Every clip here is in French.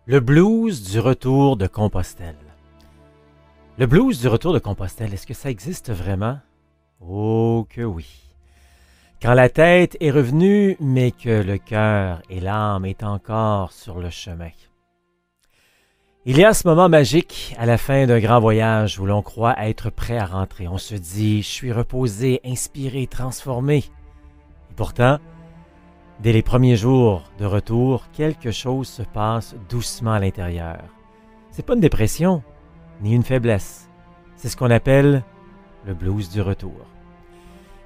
Le blues du retour de Compostelle. Le blues du retour de Compostelle, est-ce que ça existe vraiment? Oh que oui. Quand la tête est revenue, mais que le cœur et l'âme est encore sur le chemin. Il y a ce moment magique à la fin d'un grand voyage où l'on croit être prêt à rentrer. On se dit « je suis reposé, inspiré, transformé ». Et pourtant, dès les premiers jours de retour, quelque chose se passe doucement à l'intérieur. C'est pas une dépression, ni une faiblesse. C'est ce qu'on appelle le blues du retour.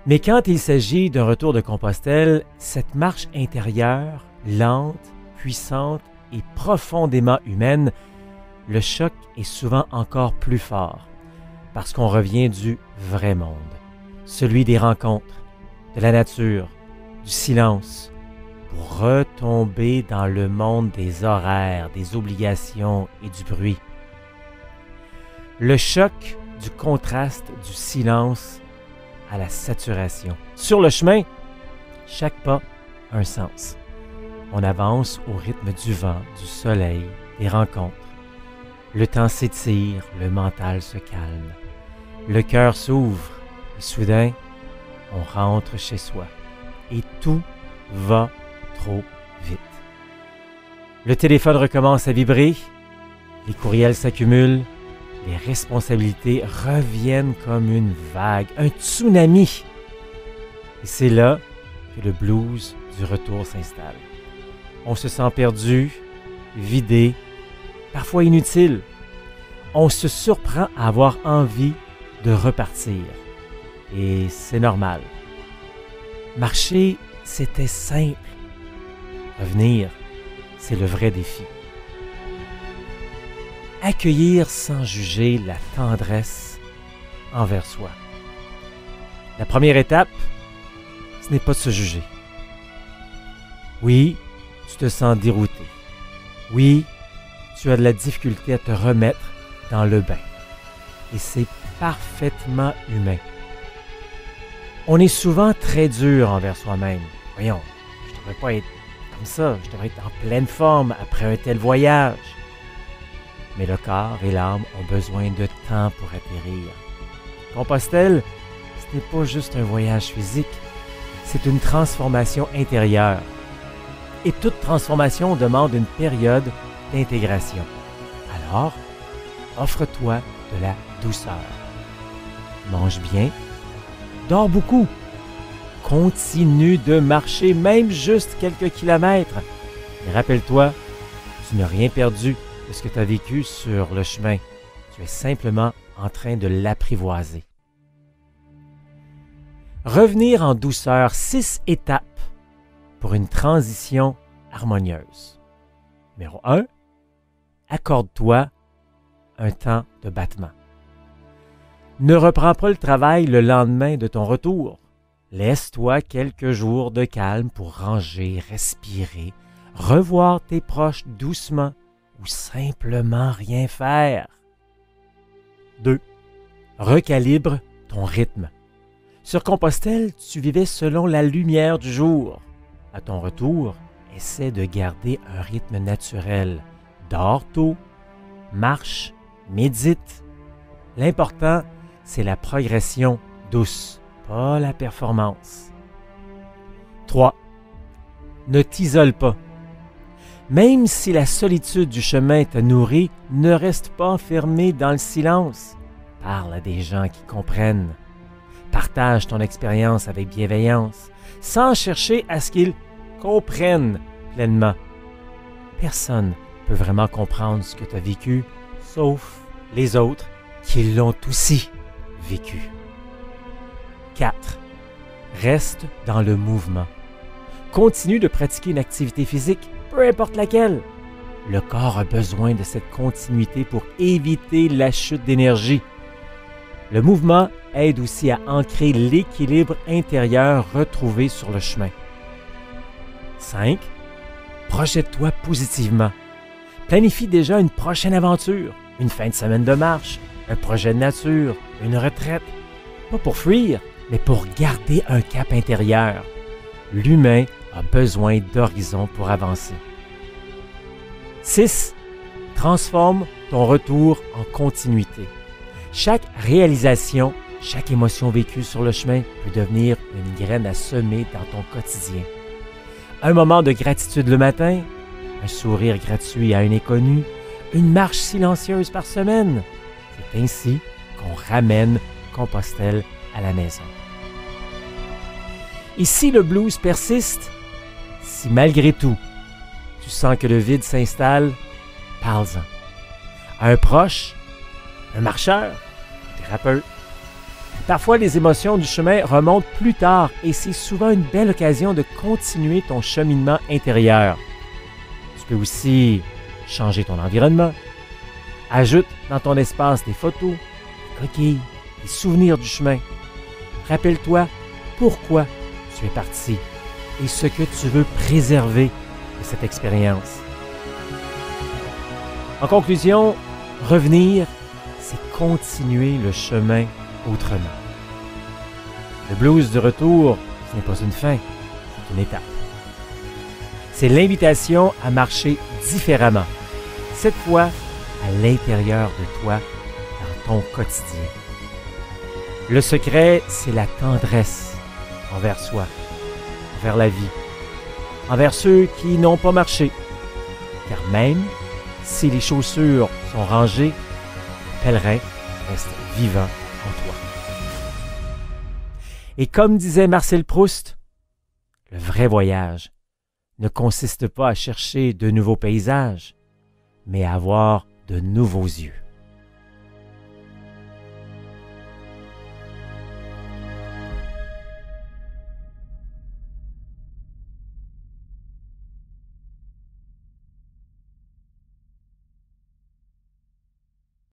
Mais quand il s'agit d'un retour de Compostelle, cette marche intérieure, lente, puissante et profondément humaine, le choc est souvent encore plus fort, parce qu'on revient du vrai monde, celui des rencontres, de la nature, du silence, pour retomber dans le monde des horaires, des obligations et du bruit. Le choc du contraste du silence à la saturation. Sur le chemin, chaque pas a un sens. On avance au rythme du vent, du soleil, des rencontres. Le temps s'étire, le mental se calme. Le cœur s'ouvre et soudain, on rentre chez soi. Et tout va trop vite. Le téléphone recommence à vibrer, les courriels s'accumulent, les responsabilités reviennent comme une vague, un tsunami. Et c'est là que le blues du retour s'installe. On se sent perdu, vidé, parfois inutile. On se surprend à avoir envie de repartir. Et c'est normal. Marcher, c'était simple. Revenir, c'est le vrai défi. Accueillir sans juger la tendresse envers soi. La première étape, ce n'est pas de se juger. Oui, tu te sens dérouté. Oui, tu as de la difficulté à te remettre dans le bain. Et c'est parfaitement humain. On est souvent très dur envers soi-même. Voyons, je ne devrais pas être comme ça, je devrais être en pleine forme après un tel voyage. Mais le corps et l'âme ont besoin de temps pour atterrir. Compostelle, ce n'est pas juste un voyage physique, c'est une transformation intérieure. Et toute transformation demande une période d'intégration. Alors, offre-toi de la douceur. Mange bien, dors beaucoup. Continue de marcher même juste quelques kilomètres. Et rappelle-toi, tu n'as rien perdu de ce que tu as vécu sur le chemin. Tu es simplement en train de l'apprivoiser. Revenir en douceur, 6 étapes pour une transition harmonieuse. Numéro 1, accorde-toi un temps de battement. Ne reprends pas le travail le lendemain de ton retour. Laisse-toi quelques jours de calme pour ranger, respirer, revoir tes proches doucement ou simplement rien faire. 2. Recalibre ton rythme. Sur Compostelle, tu vivais selon la lumière du jour. À ton retour, essaie de garder un rythme naturel. Dors tôt, marche, médite. L'important, c'est la progression douce, pas la performance. 3. Ne t'isole pas. Même si la solitude du chemin te nourrit, ne reste pas enfermé dans le silence. Parle à des gens qui comprennent. Partage ton expérience avec bienveillance, sans chercher à ce qu'ils comprennent pleinement. Personne ne peut vraiment comprendre ce que tu as vécu, sauf les autres qui l'ont aussi vécu. 4. Reste dans le mouvement. Continue de pratiquer une activité physique, peu importe laquelle. Le corps a besoin de cette continuité pour éviter la chute d'énergie. Le mouvement aide aussi à ancrer l'équilibre intérieur retrouvé sur le chemin. 5. Projette-toi positivement. Planifie déjà une prochaine aventure, une fin de semaine de marche, un projet de nature, une retraite. Pas pour fuir, mais pour garder un cap intérieur. L'humain a besoin d'horizons pour avancer. 6. Transforme ton retour en continuité. Chaque réalisation, chaque émotion vécue sur le chemin peut devenir une graine à semer dans ton quotidien. Un moment de gratitude le matin, un sourire gratuit à un inconnu, une marche silencieuse par semaine. C'est ainsi qu'on ramène Compostelle à la maison. Et si le blues persiste, si malgré tout, tu sens que le vide s'installe, parle-en. À un proche, un marcheur, un thérapeute. Parfois, les émotions du chemin remontent plus tard et c'est souvent une belle occasion de continuer ton cheminement intérieur. Tu peux aussi changer ton environnement. Ajoute dans ton espace des photos, des coquilles, des souvenirs du chemin. Rappelle-toi pourquoi tu es parti et ce que tu veux préserver de cette expérience. En conclusion, revenir, c'est continuer le chemin autrement. Le blues du retour, ce n'est pas une fin, c'est une étape. C'est l'invitation à marcher différemment, cette fois à l'intérieur de toi, dans ton quotidien. Le secret, c'est la tendresse envers soi, envers la vie, envers ceux qui n'ont pas marché. Car même si les chaussures sont rangées, le pèlerin reste vivant en toi. Et comme disait Marcel Proust, le vrai voyage ne consiste pas à chercher de nouveaux paysages, mais à avoir de nouveaux yeux.